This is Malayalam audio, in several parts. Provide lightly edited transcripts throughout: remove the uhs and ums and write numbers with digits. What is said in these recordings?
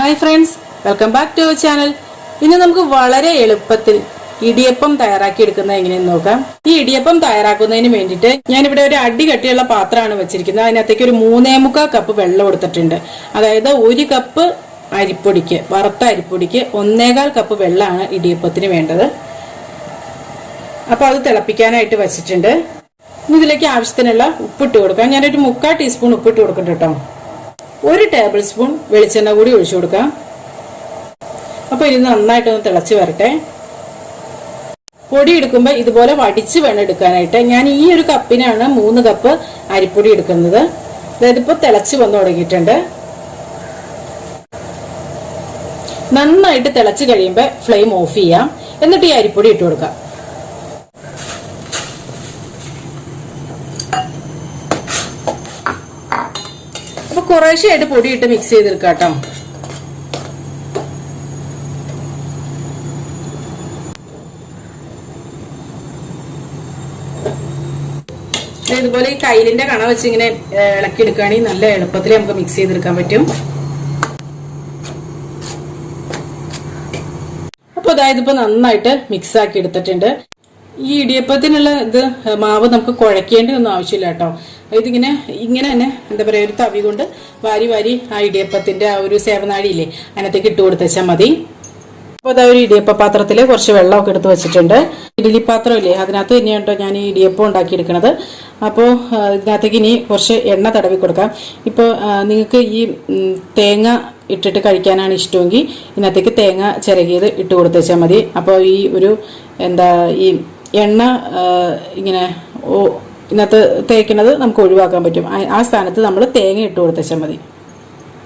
Hi friends, welcome back to our channel. ഇന്ന് നമുക്ക് വളരെ എളുപ്പത്തിൽ ഇടിയപ്പം തയ്യാറാക്കി എടുക്കുന്നത് എങ്ങനെയെന്ന് നോക്കാം. ഈ ഇടിയപ്പം തയ്യാറാക്കുന്നതിന് വേണ്ടിയിട്ട് ഞാനിവിടെ ഒരു അടി കട്ടിയുള്ള പാത്രമാണ് വെച്ചിരിക്കുന്നത്. അതിനകത്തേക്ക് ഒരു 3.25 കപ്പ് വെള്ളം എടുത്തിട്ടുണ്ട്. അതായത് 1 കപ്പ് അരിപ്പൊടിക്ക്, വറുത്ത അരിപ്പൊടിക്ക് 1.25 കപ്പ് വെള്ളമാണ് ഇടിയപ്പത്തിന് വേണ്ടത്. അപ്പൊ അത് തിളപ്പിക്കാനായിട്ട് വെച്ചിട്ടുണ്ട്. ഇതിലേക്ക് ആവശ്യത്തിനുള്ള ഉപ്പിട്ട് കൊടുക്കാം. ഞാനൊരു 3/4 ടീസ്പൂൺ ഉപ്പിട്ട് കൊടുക്കട്ടെ കേട്ടോ. 1 ടേബിൾ സ്പൂൺ വെളിച്ചെണ്ണ കൂടി ഒഴിച്ചു കൊടുക്കാം. അപ്പൊ ഇത് നന്നായിട്ടൊന്ന് തിളച്ച് വരട്ടെ. പൊടി എടുക്കുമ്പോൾ ഇതുപോലെ വടിച്ച് വേണം എടുക്കാനായിട്ട്. ഞാൻ ഈ ഒരു കപ്പിനാണ് 3 കപ്പ് അരിപ്പൊടി എടുക്കുന്നത്. അതായത് ഇപ്പൊ തിളച്ച് വന്നു തുടങ്ങിയിട്ടുണ്ട്. നന്നായിട്ട് തിളച്ച് കഴിയുമ്പോൾ ഫ്ലെയിം ഓഫ് ചെയ്യാം. എന്നിട്ട് ഈ അരിപ്പൊടി ഇട്ട് കൊടുക്കാം. അപ്പൊ കുറേശ്ശെയായിട്ട് പൊടിയിട്ട് മിക്സ് ചെയ്തെടുക്കാം കേട്ടോ. ഇതുപോലെ ഈ കയ്യിലിന്റെ കണ വെച്ച് ഇങ്ങനെ ഇളക്കി എടുക്കുകയാണെങ്കിൽ നല്ല എളുപ്പത്തിൽ നമുക്ക് മിക്സ് ചെയ്തെടുക്കാൻ പറ്റും. അപ്പൊ അതായത് ഇപ്പൊ നന്നായിട്ട് മിക്സ് ആക്കി എടുത്തിട്ടുണ്ട്. ഈ ഇടിയപ്പത്തിനുള്ള മാവ് നമുക്ക് കുഴക്കേണ്ട ഒന്നും ആവശ്യമില്ല കേട്ടോ. ഇതിങ്ങനെ തന്നെ എന്താ പറയാ, ഒരു തവി കൊണ്ട് വാരി വാരി ആ ഇടിയപ്പത്തിന്റെ ആ ഒരു സേവനാഴിയില്ലേ അതിനകത്തേക്ക് ഇട്ട് കൊടുത്തുവെച്ചാൽ മതി. അപ്പോൾ അതാ ഒരു ഇടിയപ്പ പാത്രത്തിൽ കുറച്ച് വെള്ളമൊക്കെ എടുത്ത് വെച്ചിട്ടുണ്ട്. ഇഡ്ഡലി പാത്രം ഇല്ലേ, അതിനകത്ത് തന്നെയാണ് കേട്ടോ ഞാൻ ഈ ഇടിയപ്പം ഉണ്ടാക്കിയെടുക്കുന്നത്. അപ്പോൾ ഇതിനകത്തേക്ക് ഇനി കുറച്ച് എണ്ണ തടവി കൊടുക്കാം. ഇപ്പോൾ നിങ്ങൾക്ക് ഈ തേങ്ങ ഇട്ടിട്ട് കഴിക്കാനാണ് ഇഷ്ടമെങ്കിൽ ഇതിനകത്തേക്ക് തേങ്ങ ചിരകിയത് ഇട്ട് കൊടുത്തുവെച്ചാൽ മതി. അപ്പോൾ ഈ ഒരു ഈ എണ്ണ ഇങ്ങനെ ഇതിനകത്ത് തേക്കുന്നത് നമുക്ക് ഒഴിവാക്കാൻ പറ്റും. ആ സ്ഥാനത്ത് നമ്മൾ തേങ്ങ ഇട്ട് കൊടുത്തുവെച്ചാൽ മതി.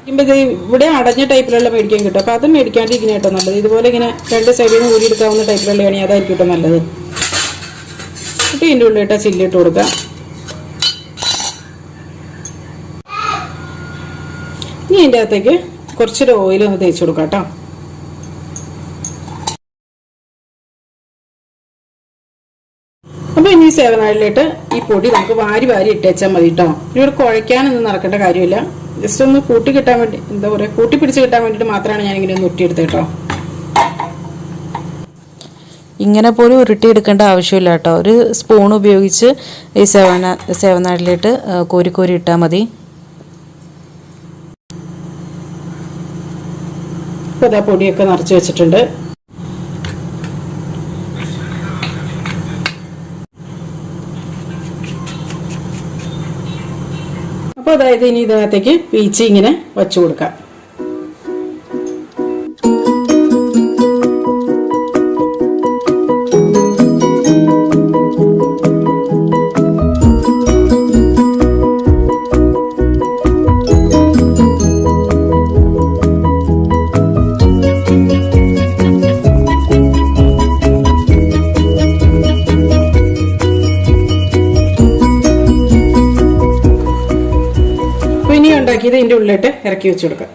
ഇവിടെ അടഞ്ഞ ടൈപ്പിലുള്ള മേടിക്കാൻ കിട്ടും. അപ്പൊ അത് മേടിക്കാണ്ട് ഇങ്ങനെ കേട്ടോ നല്ലത്. ഇതുപോലെ ഇങ്ങനെ 2 സൈഡിൽ നിന്ന് ഊരി എടുക്കാവുന്ന ടൈപ്പിലുള്ള അതായിരിക്കും കേട്ടോ നല്ലത്. എന്നിട്ട് ഇതിൻ്റെ ഉള്ളിലിട്ട് ചില്ലിട്ട് കൊടുക്കാം. ഇനി ഇതിൻ്റെ അകത്തേക്ക് കുറച്ചൊരു ഓയിൽ ഒന്ന് തേച്ച് കൊടുക്കാം കേട്ടോ. അപ്പൊ ഇനി സേവനാഴിലിട്ട് ഈ പൊടി നമുക്ക് വാരി വാരി ഇട്ടേച്ചാൽ മതി കേട്ടോ. ഇവിടെ കുഴയ്ക്കാനൊന്നും നടക്കേണ്ട കാര്യമില്ല. ജസ്റ്റ് ഒന്ന് കൂട്ടി കിട്ടാൻ വേണ്ടി, എന്താ പറയുക, കൂട്ടി പിടിച്ച് കിട്ടാൻ വേണ്ടിയിട്ട് മാത്രമാണ് ഞാനിങ്ങനെ ഒന്ന് ഉരുട്ടിയെടുത്തത് കേട്ടോ. ഇങ്ങനെ പോലും ഉരുട്ടിയെടുക്കേണ്ട ആവശ്യമില്ല കേട്ടോ. ഒരു സ്പൂൺ ഉപയോഗിച്ച് ഈ സേവനാഴിലിട്ട് കോരി കോരി ഇട്ടാൽ മതി. അപ്പോൾ ഇതാ പൊടിയൊക്കെ നിറച്ച് വെച്ചിട്ടുണ്ട്. അപ്പോൾ അതായത് ഇനി ഇതിനകത്തേക്ക് വീച്ചി ഇങ്ങനെ വച്ചു കൊടുക്കാം. ഉണ്ടാക്കിയത് ഇതിൻ്റെ ഉള്ളിലിട്ട് ഇറക്കി വെച്ച് കൊടുക്കാം.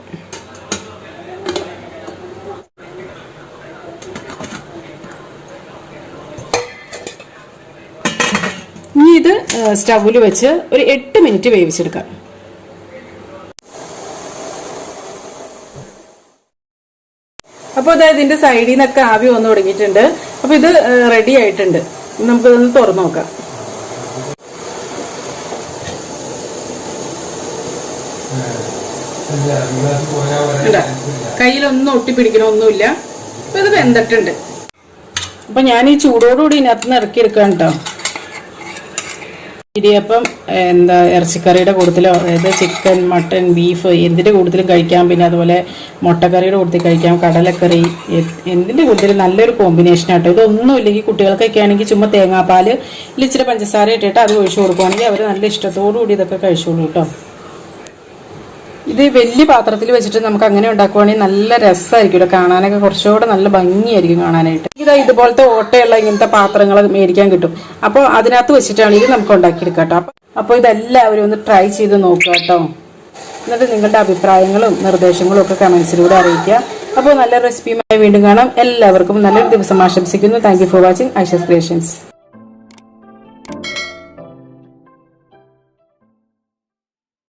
ഇനി ഇത് സ്റ്റൗവിൽ വെച്ച് ഒരു 8 മിനിറ്റ് വേവിച്ചെടുക്കാം. അപ്പോൾ അതായത് ഇതിന്റെ സൈഡിൽ നിന്നൊക്കെ ആവി വന്നു തുടങ്ങിയിട്ടുണ്ട്. അപ്പൊ ഇത് റെഡി ആയിട്ടുണ്ട്. നമുക്കിതൊന്ന് തുറന്നു നോക്കാം. കയ്യിലൊന്നും ഒട്ടിപ്പിടിക്കണമൊന്നുമില്ല. അപ്പൊ ഇത് വെന്തിട്ടുണ്ട്. അപ്പൊ ഞാൻ ഈ ചൂടോടുകൂടി ഇതിനകത്ത് ഇറക്കി എടുക്കാം കേട്ടോ. ഇടിയപ്പം ഇറച്ചിക്കറിയുടെ കൂട്ടത്തിലോ, അതായത് ചിക്കൻ, മട്ടൻ, ബീഫ് എന്തിന്റെ കൂട്ടത്തിലും കഴിക്കാം. പിന്നെ അതുപോലെ മുട്ടക്കറിയുടെ കൂട്ടത്തിൽ കഴിക്കാം, കടലക്കറി, എന്തിന്റെ കൂട്ടത്തിലും നല്ലൊരു കോമ്പിനേഷൻ ആട്ടോ. ഇതൊന്നും ഇല്ലെങ്കിൽ കുട്ടികൾക്കൊക്കെ ആണെങ്കിൽ ചുമ്മാ തേങ്ങാപ്പാല് ഇച്ചിരി പഞ്ചസാര ഇട്ടിട്ട് അത് ഒഴിച്ചു കൊടുക്കുവാണെങ്കിൽ അവർ നല്ല ഇഷ്ടത്തോടു കൂടി ഇതൊക്കെ കഴിച്ചോളൂ കേട്ടോ. ഇത് വലിയ പാത്രത്തിൽ വെച്ചിട്ട് നമുക്ക് അങ്ങനെ ഉണ്ടാക്കുവാണെങ്കിൽ നല്ല രസമായിരിക്കും. കാണാനൊക്കെ കുറച്ചുകൂടെ നല്ല ഭംഗിയായിരിക്കും കാണാനായിട്ട്. ഇതുപോലത്തെ ഓട്ടയുള്ള ഇങ്ങനത്തെ പാത്രങ്ങൾ മേടിക്കാൻ കിട്ടും. അപ്പോൾ അതിനകത്ത് വെച്ചിട്ടാണ് ഇത് നമുക്ക് ഉണ്ടാക്കിയെടുക്കാം കേട്ടോ. അപ്പോൾ ഇതെല്ലാവരും ഒന്ന് ട്രൈ ചെയ്ത് നോക്കുക കേട്ടോ. എന്നിട്ട് നിങ്ങളുടെ അഭിപ്രായങ്ങളും നിർദ്ദേശങ്ങളും ഒക്കെ കമന്റ്സിലൂടെ അറിയിക്കുക. അപ്പോൾ നല്ല റെസിപ്പിയുമായി വീണ്ടും കാണാം. എല്ലാവർക്കും നല്ലൊരു ദിവസം ആശംസിക്കുന്നു. Thank you for watching Aisha's creations.